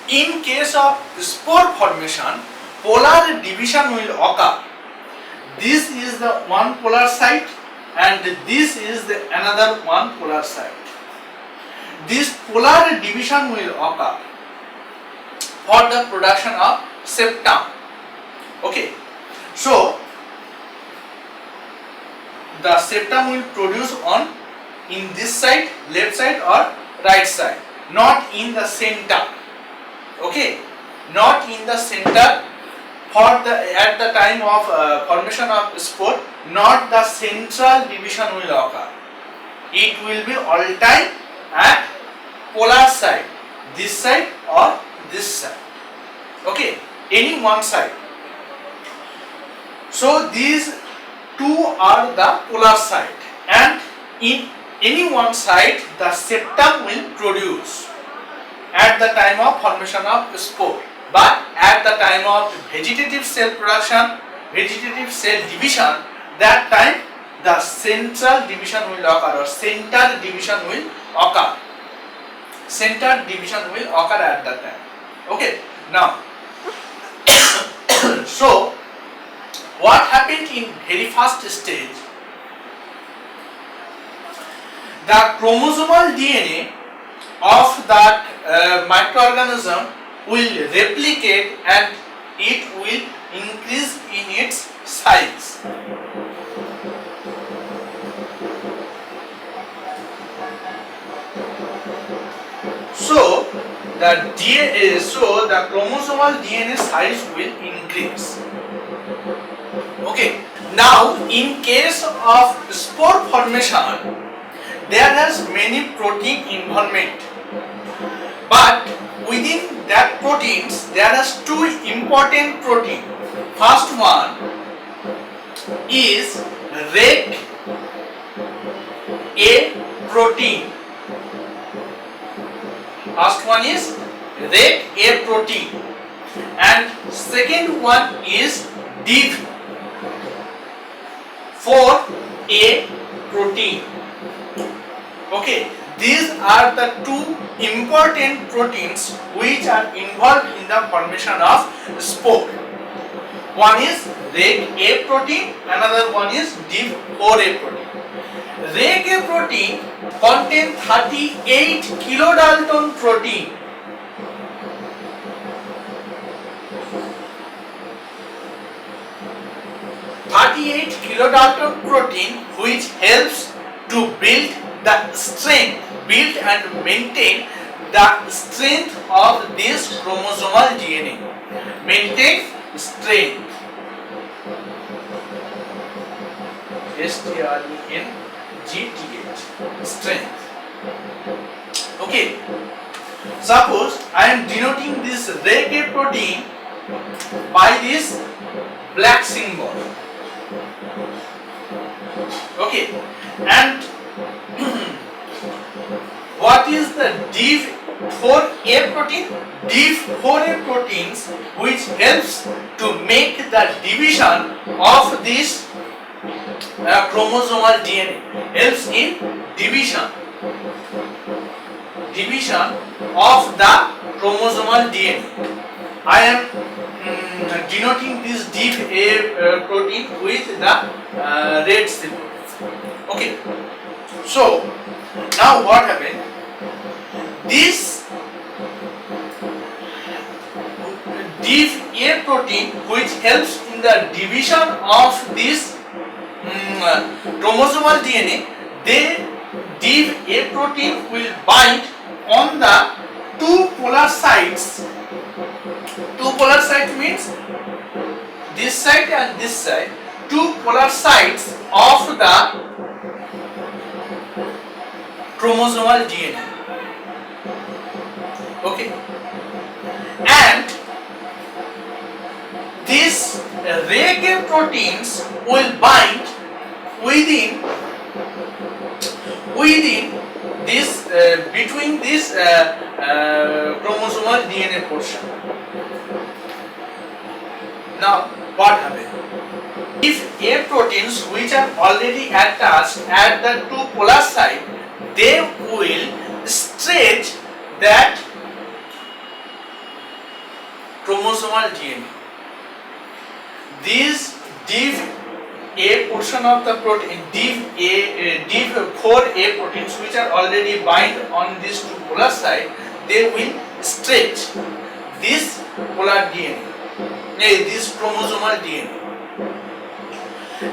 In case of spore formation, polar division will occur. This is the one polar site and this is the another one polar site. This polar division will occur for the production of septum. Okay, so the septum will produce on in this side, left side or right side, not in the center. Okay, not in the center for the at the time of formation of spore, not the central division will occur. It will be all time at polar side, this side or this side. Okay, any one side. So these two are the polar side, and in any one side the septum will produce at the time of formation of spore, but at the time of vegetative cell production, vegetative cell division, that time the central division will occur or center division will occur. Center division will occur at that time. Okay, now so what happened in very first stage? The chromosomal DNA of that microorganism will replicate and it will increase in its size. So the chromosomal DNA size will increase. Okay. Now, in case of spore formation, there has many protein involvement, but within that proteins there is two important protein. First one is Reg A protein. First one is Reg A protein, and second one is Div4A protein. Okay, these are the two important proteins which are involved in the formation of spore. One is Reg A protein, another one is Div4A protein. Reg A protein contains 38 kilodalton protein. Kilodalton protein, which helps to build and maintain the strength of this chromosomal DNA. Maintain strength. STRENGTH. Strength. Okay. Suppose I am denoting this Reg A protein by this black symbol. Okay, and what is the Div4A protein? Div4A proteins which helps to make the division of this chromosomal DNA, helps in division of the chromosomal DNA. I am denoting this Div4A protein with the red symbol. Okay, so now what happened? This Div4A protein, which helps in the division of this chromosomal DNA, Div4A protein will bind on the two polar sides. Two polar sides means this side and this side. Two polar sides of the chromosomal DNA. Okay, and these Reg A proteins will bind within this between this chromosomal DNA portion. Now what happens? If A proteins which are already attached at the two polar side, they will stretch that chromosomal DNA. These div A portion of the protein, div 4A proteins which are already bind on these two polar side, they will stretch this polar DNA, this chromosomal DNA.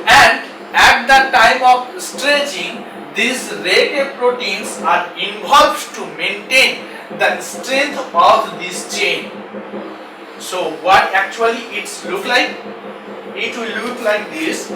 And at the time of stretching, these red A proteins are involved to maintain the strength of this chain. So what actually it's look like? It will look like this.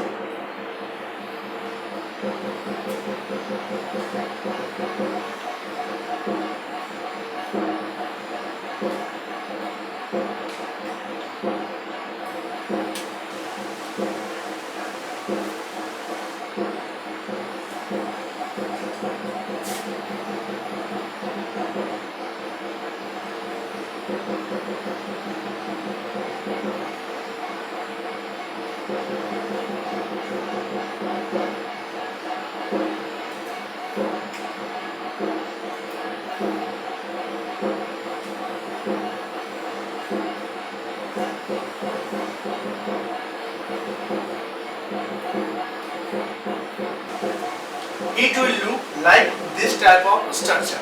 It will look like this type of structure.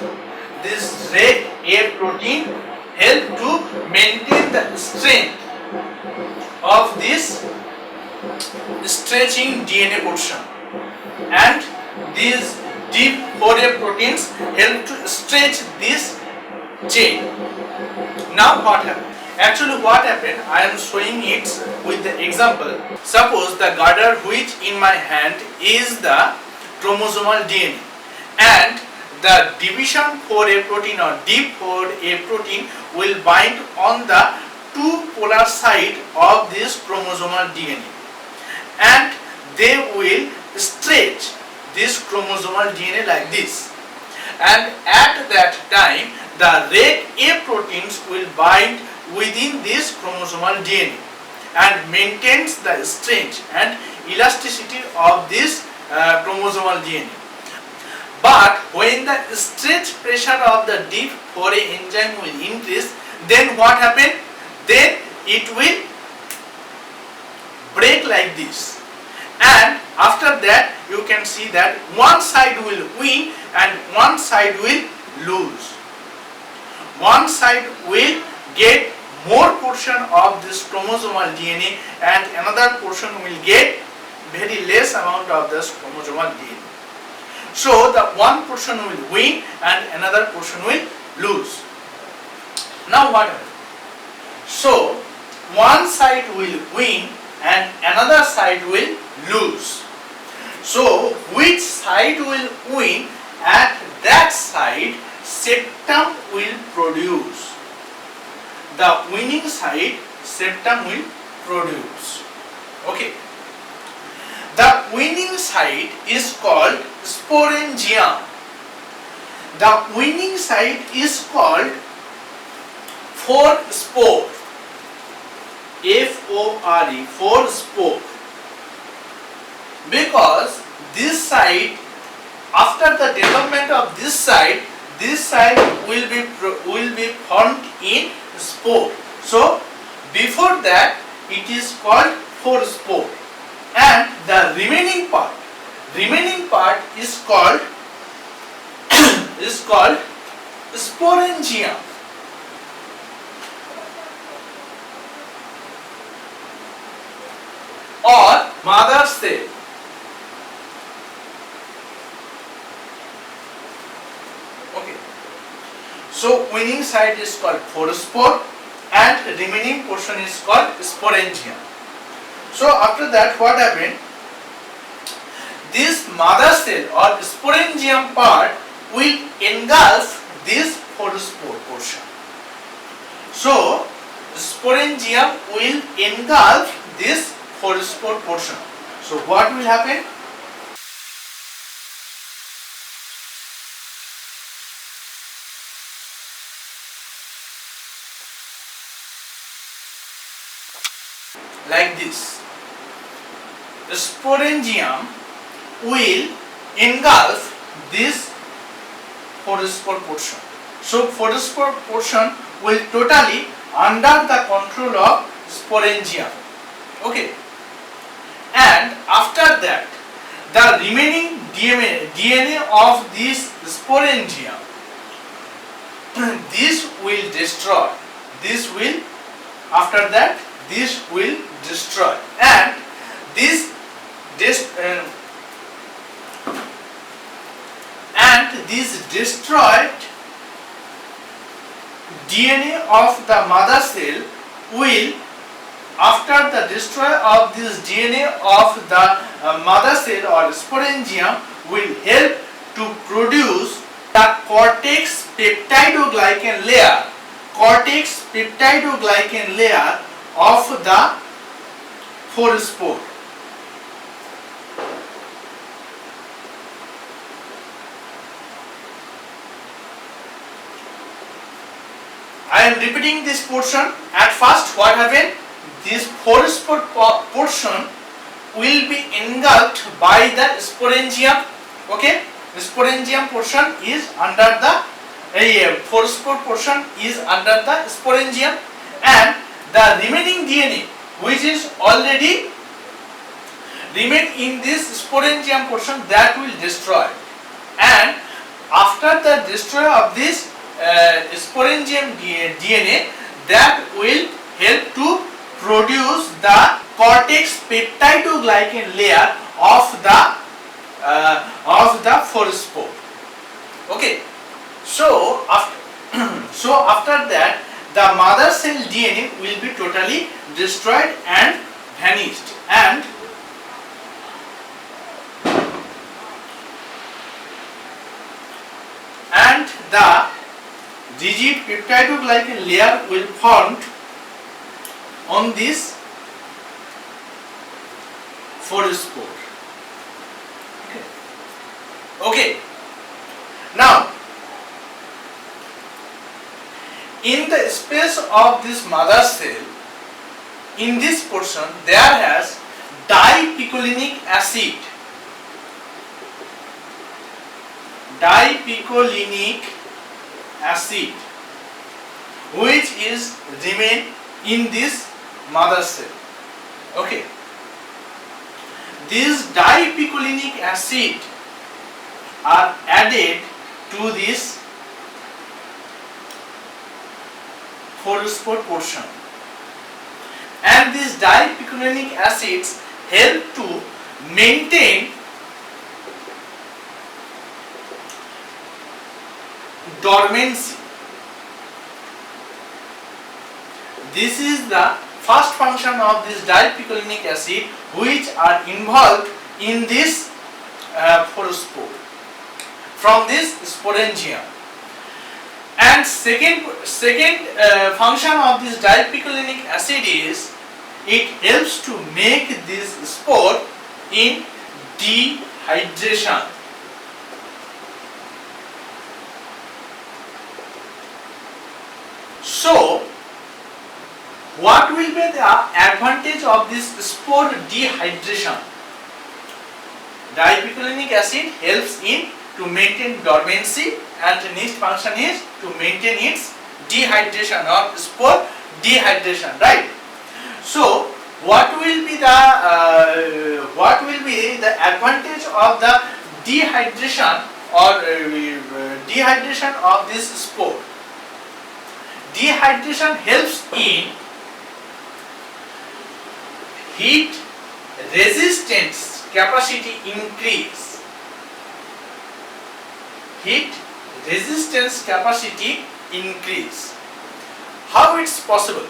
This red A protein help to maintain the strength of this stretching DNA portion, and these deep 4A proteins help to stretch this chain. Now what happened? Actually what happened, I am showing it with the example. Suppose the girder which in my hand is the chromosomal DNA, and the division 4A protein or deep 4A protein will bind on the two polar side of this chromosomal DNA, and they will stretch this chromosomal DNA like this, and at that time the red A proteins will bind within this chromosomal DNA and maintains the strength and elasticity of this chromosomal DNA. But when the stretch pressure of the deep 4A enzyme will increase, then what happen? Then it will break like this, and after that you can see that one side will win and one side will lose. One side will get more portion of this chromosomal DNA and another portion will get very less amount of this chromosomal DNA. So the one portion will win and another portion will lose. Now what happens? So one side will win and another side will lose. So which side will win? At that side septum will produce. The winning side septum will produce. Okay. The winning side is called sporangium. The winning side is called forespore. F-O-R-E, forespore. Because this side, after the development of this side will be formed in spore. So before that it is called forespore, and the remaining part is called sporangium. Or mother cell. Okay. So winning side is called forespore and remaining portion is called sporangium. So after that what happened? This mother cell or sporangium part will engulf this forespore portion. So sporangium will engulf this forespore portion. So what will happen? Like this. The sporangium will engulf this forespore portion. So forespore portion will totally under the control of sporangium. Okay, and after that the remaining DNA of this sporangium, this will destroy, this will, after that this will destroy, and this destroyed DNA of the mother cell will, after the destroy of this DNA of the mother cell or sporangium, will help to produce the cortex peptidoglycan layer, of the phorespore. I am repeating this portion. At first, what happened? This phorespore portion will be engulfed by the sporangium. Okay, the sporangium portion is under the phorespore portion is under the sporangium, and the remaining DNA, which is already remain in this sporangium portion, that will destroy, and after the destroy of this sporangium DNA, that will help to produce the cortex peptidoglycan layer of the phorespore. Okay, so after that the mother cell DNA will be totally destroyed and vanished, and the rigid peptidoglycan layer will form on this phorespore. Okay. Now, in the space of this mother cell, in this portion there has dipicolinic acid. Which is remain in this mother cell. Okay, these dipicolinic acid are added to this phorespore portion, and these dipicolinic acids help to maintain dormancy. This is the first function of this dipicolinic acid, which are involved in this phorespore from this sporangium. And second function of this dipicolinic acid is it helps to make this spore in dehydration. So, what will be the advantage of this spore dehydration? Dipicolinic acid helps in to maintain dormancy, and the next function is to maintain its dehydration or spore dehydration, right? So, what will be the advantage of the dehydration or dehydration of this spore? Dehydration helps in heat resistance capacity increase. Heat resistance capacity increase. How it's possible?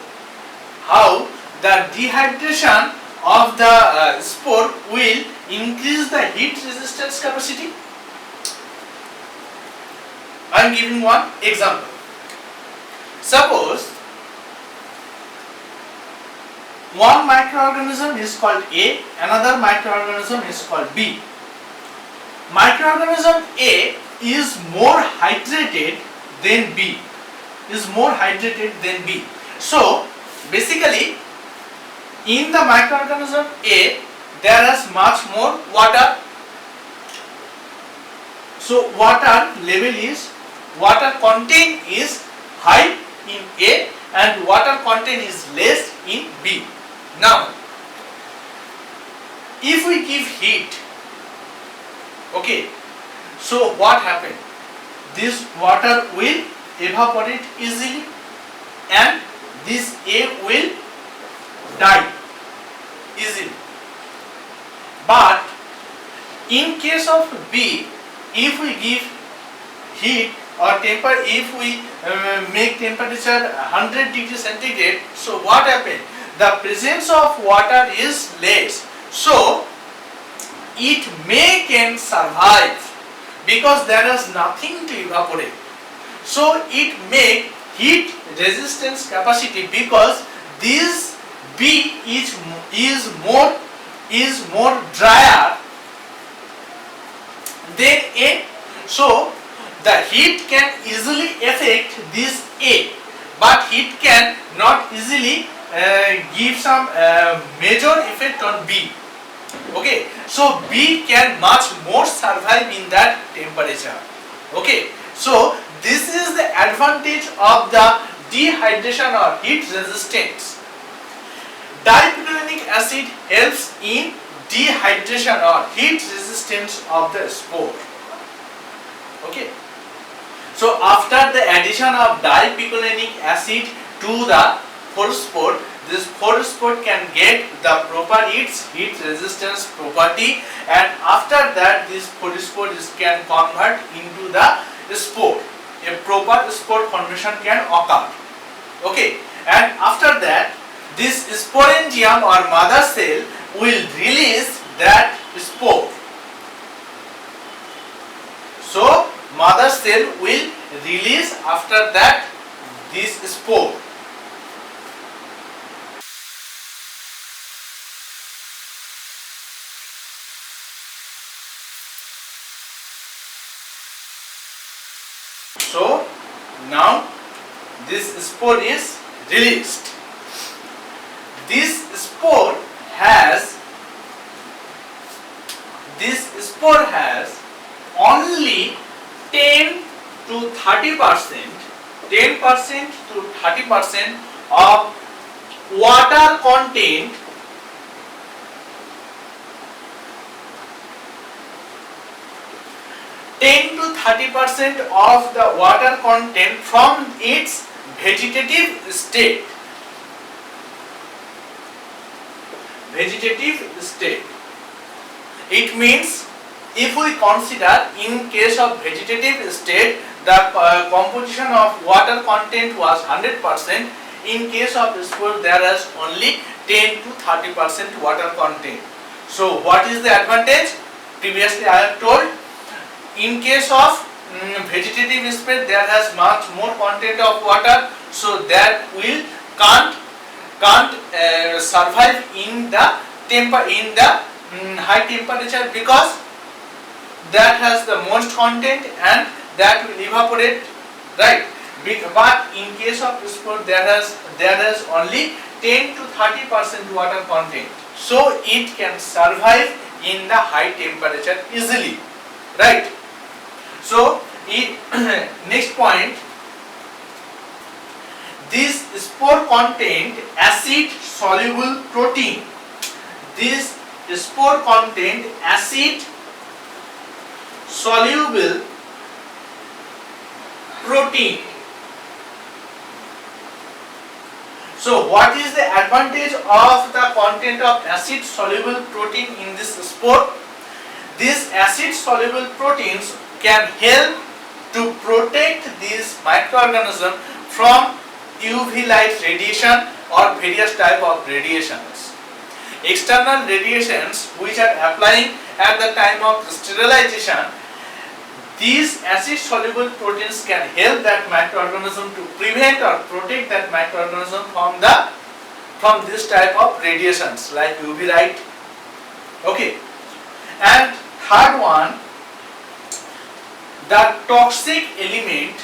How the dehydration of the spore will increase the heat resistance capacity? I am giving one example. Suppose one microorganism is called A, another microorganism is called B. Microorganism A is more hydrated than B. So basically, in the microorganism A, there is much more water. So water content is high in A, and water content is less in B. Now, if we give heat, okay, so what happened? This water will evaporate easily and this A will die easily. But in case of B, if we give heat or if we make temperature 100 degrees centigrade, so what happened? The presence of water is less, so it can survive because there is nothing to evaporate. So it make heat resistance capacity because this B is more drier than A. So the heat can easily affect this A, but heat can not easily give some major effect on B. Okay, so B can much more survive in that temperature. Okay, so this is the advantage of the dehydration or heat resistance. Dipicolinic acid helps in dehydration or heat resistance of the spore. Okay, so after the addition of dipicolinic acid to the phosphor, this phosphor can get the proper its heat resistance property, and after that this phosphor can convert into the spore. A proper spore formation can occur. Okay, and after that this sporangium or mother cell will release that spore. So mother cell will release after that this spore. So now this spore is released. This spore has only 10 to 30% to 30% of water content of the water content from its vegetative state. It means if we consider in case of vegetative state the composition of water content was 100%, in case of spore there is only 10 to 30% water content. So what is the advantage? Previously I have told, in case of vegetative state there has much more content of water, so that will can't survive in the high temperature because that has the most content and that will evaporate, right? But in case of spore there is only 10 to 30% water content, so it can survive in the high temperature easily, right? So next point, this spore content acid soluble protein. This spore content acid soluble protein. So what is the advantage of the content of acid soluble protein in this spore? These acid soluble proteins can help to protect these microorganisms from UV light radiation or various type of radiations. External radiations which are applying at the time of sterilization, these acid soluble proteins can help that microorganism to prevent or protect that microorganism from this type of radiations like UV light. Okay, and third one, the toxic element,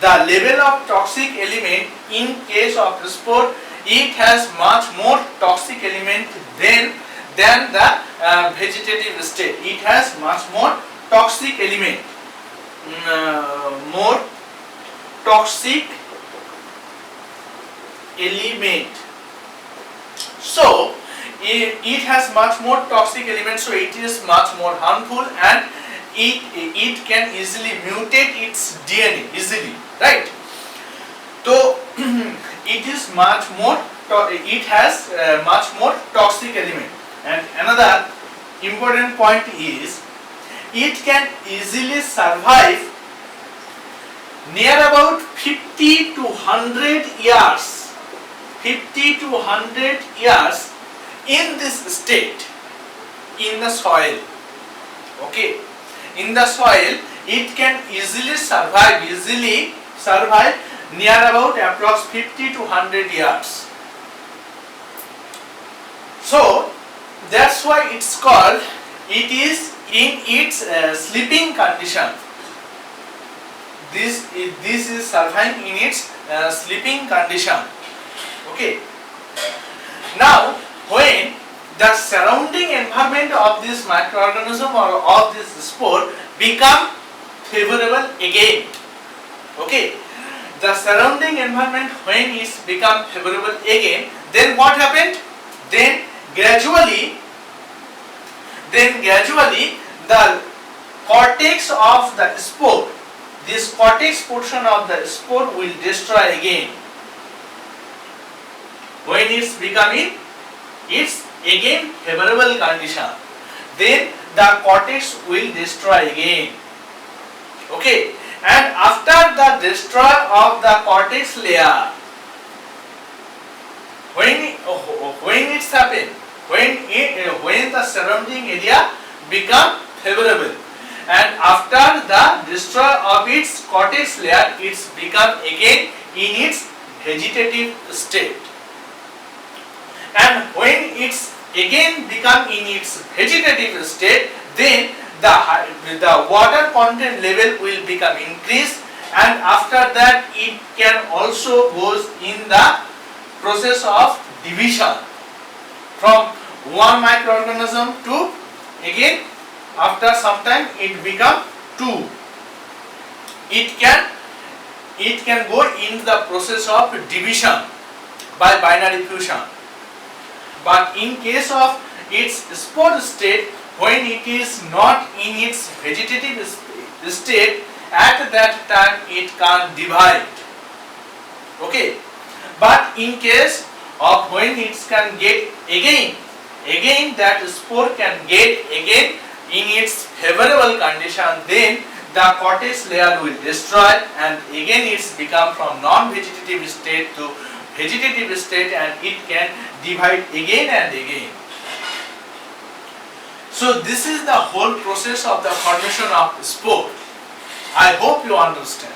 the level of toxic element in case of spore, it has much more toxic element than the vegetative state. It has much more toxic element, element. So it has much more toxic elements, so it is much more harmful, and it can easily mutate its DNA easily, right? So it is much more, it has much more toxic element. And another important point is it can easily survive near about 50 to 100 years, 50 to 100 years in this state, in the soil. Okay, in the soil it can easily survive near about approx 50 to 100 years. So that's why it's called, it is in its sleeping condition. This is surviving in its sleeping condition. Okay. Now, when the surrounding environment of this microorganism or of this spore become favorable again, okay, the surrounding environment when it's become favorable again, then what happened? Then gradually the cortex of the spore, this cortex portion of the spore will destroy again. When it's becoming its again favorable condition, then the cortex will destroy again. Okay, and after the destroy of the cortex layer, when it's happened, when the surrounding area become favorable, and after the destroy of its cortex layer, it's become again in its vegetative state. And when it's again become in its vegetative state, then the water content level will become increased, and after that it can also goes in the process of division from one microorganism to, again after some time it become two. It can go in the process of division by binary fusion. But in case of its spore state, when it is not in its vegetative state, at that time it can't divide. Okay, but in case of when it can get again that spore can get again in its favorable condition, then the cortex layer will destroy, and again it's become from non-vegetative state to vegetative state, and it can divide again and again. So this is the whole process of the formation of spore. I hope you understand.